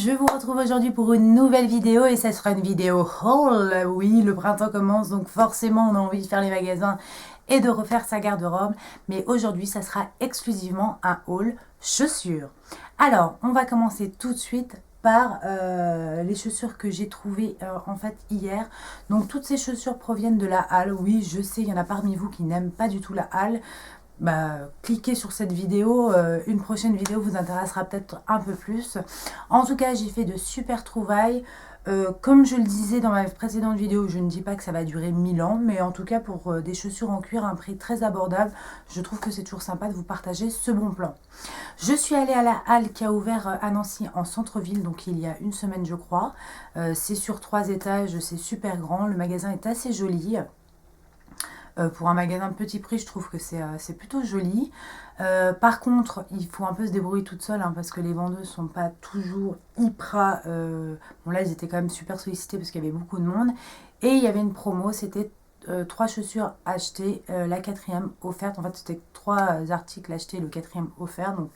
je vous retrouve aujourd'hui pour une nouvelle vidéo et ça sera une vidéo haul. Oui, le printemps commence donc forcément on a envie de faire les magasins et de refaire sa garde-robe. Mais aujourd'hui ça sera exclusivement un haul chaussures. Alors on va commencer tout de suite par les chaussures que j'ai trouvées en fait hier. Donc toutes ces chaussures proviennent de la halle. Oui, je sais, il y en a parmi vous qui n'aiment pas du tout la halle. Cliquez sur cette vidéo, une prochaine vidéo vous intéressera peut-être un peu plus. En tout cas, j'ai fait de super trouvailles. Comme je le disais dans ma précédente vidéo, je ne dis pas que ça va durer 1000 ans, mais en tout cas pour des chaussures en cuir à un prix très abordable, je trouve que c'est toujours sympa de vous partager ce bon plan. Je suis allée à la halle qui a ouvert à Nancy en centre-ville, donc il y a une semaine je crois. C'est sur 3 étages, c'est super grand, le magasin est assez joli. Pour un magasin de petit prix, je trouve que c'est plutôt joli. Par contre, il faut un peu se débrouiller toute seule hein, parce que les vendeuses sont pas toujours hyper... Bon là, ils étaient quand même super sollicités parce qu'il y avait beaucoup de monde. Et il y avait une promo, c'était 3 chaussures achetées, la 4e offerte. En fait, c'était 3 articles achetés, le 4e offert. Donc,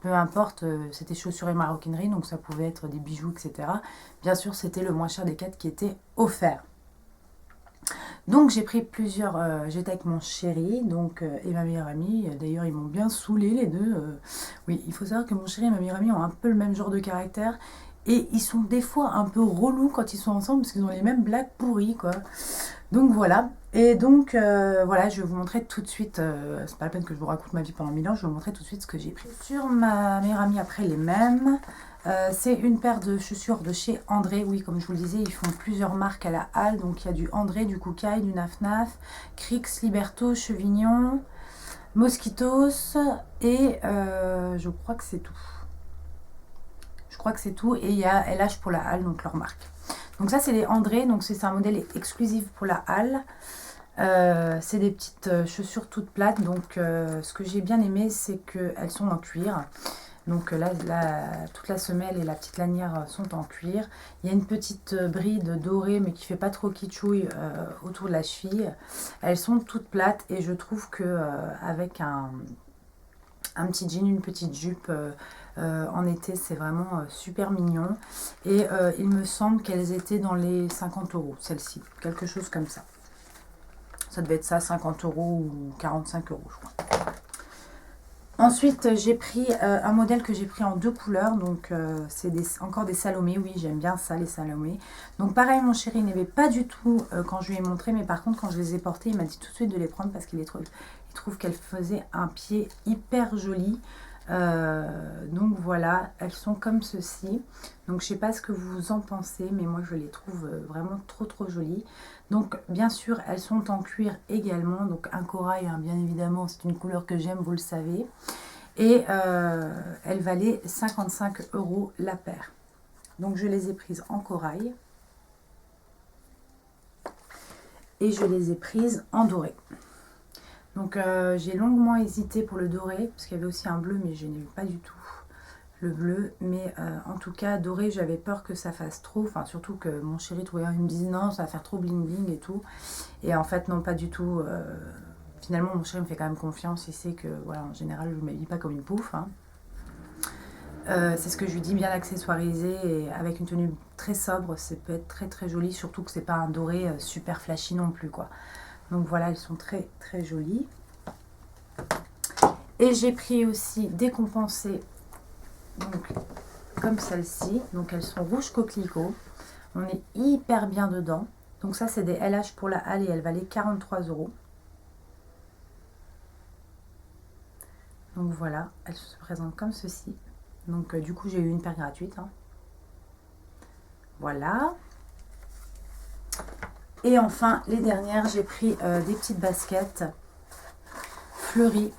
peu importe, c'était chaussures et maroquinerie, donc ça pouvait être des bijoux, etc. Bien sûr, c'était le moins cher des 4 qui était offert. Donc j'ai pris plusieurs, j'étais avec mon chéri donc, et ma meilleure amie, d'ailleurs ils m'ont bien saoulé les deux. Oui, il faut savoir que mon chéri et ma meilleure amie ont un peu le même genre de caractère et ils sont des fois un peu relous quand ils sont ensemble parce qu'ils ont les mêmes blagues pourries quoi. Donc voilà, et donc voilà, je vais vous montrer tout de suite, c'est pas la peine que je vous raconte ma vie pendant 1000 ans, je vais vous montrer tout de suite ce que j'ai pris. Sur ma meilleure amie après les mêmes. C'est une paire de chaussures de chez André. Oui, comme je vous le disais, ils font plusieurs marques à la halle. Donc, il y a du André, du Koukaï, du Naf Naf, Crix, Liberto, Chevignon, Mosquitos. Et je crois que c'est tout. Je crois que c'est tout. Et il y a LH pour la halle, donc leur marque. Donc, ça, c'est les André. Donc, c'est un modèle exclusif pour la halle. C'est des petites chaussures toutes plates. Donc, ce que j'ai bien aimé, c'est qu'elles sont en cuir. Donc là, toute la semelle et la petite lanière sont en cuir. Il y a une petite bride dorée, mais qui ne fait pas trop kitschouille autour de la cheville. Elles sont toutes plates et je trouve que avec un petit jean, une petite jupe en été, c'est vraiment super mignon. Et il me semble qu'elles étaient dans les 50 €, celles-ci. Quelque chose comme ça. Ça devait être ça, 50 € ou 45 €, je crois. Ensuite, j'ai pris un modèle que j'ai pris en 2 couleurs. Donc, c'est encore des Salomé. Oui, j'aime bien ça, les Salomé. Donc, pareil, mon chéri n'aimait pas du tout quand je lui ai montré. Mais par contre, quand je les ai portées, il m'a dit tout de suite de les prendre parce qu'il trouve qu'elles faisaient un pied hyper joli. Donc, voilà, elles sont comme ceci. Donc, je ne sais pas ce que vous en pensez. Mais moi, je les trouve vraiment trop jolies. Donc, bien sûr, elles sont en cuir également. Donc, un corail, hein, bien évidemment, c'est une couleur que j'aime, vous le savez. Et elles valaient 55 € la paire. Donc, je les ai prises en corail. Et je les ai prises en doré. Donc, j'ai longuement hésité pour le doré, parce qu'il y avait aussi un bleu, mais je n'ai pas du tout le bleu. Mais en tout cas, doré, j'avais peur que ça fasse trop. Enfin, surtout que mon chéri trouvait, il me disait non, ça va faire trop bling bling et tout. Et en fait, non, pas du tout. Finalement, mon chéri me fait quand même confiance. Il sait que, voilà, en général, je ne m'habille pas comme une pouffe. Hein. C'est ce que je lui dis, bien accessoirisé et avec une tenue très sobre. Ça peut être très joli, surtout que c'est pas un doré super flashy non plus, quoi. Donc voilà, elles sont très jolies. Et j'ai pris aussi des compensées. Donc, comme celle-ci. Donc, elles sont rouges coquelicot. On est hyper bien dedans. Donc, ça, c'est des LH pour la halle et elles valaient 43 €. Donc, voilà. Elles se présentent comme ceci. Donc, du coup, j'ai eu une paire gratuite. Hein. Voilà. Et enfin, les dernières, j'ai pris des petites baskets fleuries.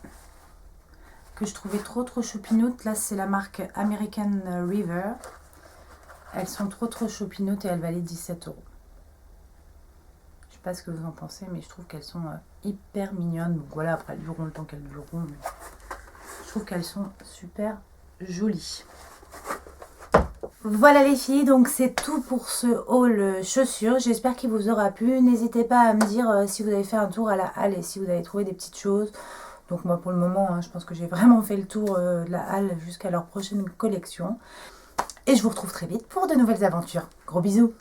Que je trouvais trop choupinoutes. Là, c'est la marque American River. Elles sont trop choupinoutes et elles valaient 17 €. Je sais pas ce que vous en pensez, mais je trouve qu'elles sont hyper mignonnes. Donc voilà, après elles dureront le temps qu'elles dureront. Mais je trouve qu'elles sont super jolies. Voilà les filles, donc c'est tout pour ce haul chaussures. J'espère qu'il vous aura plu. N'hésitez pas à me dire si vous avez fait un tour à la halle et si vous avez trouvé des petites choses. Donc moi pour le moment, hein, je pense que j'ai vraiment fait le tour de la halle jusqu'à leur prochaine collection. Et je vous retrouve très vite pour de nouvelles aventures. Gros bisous!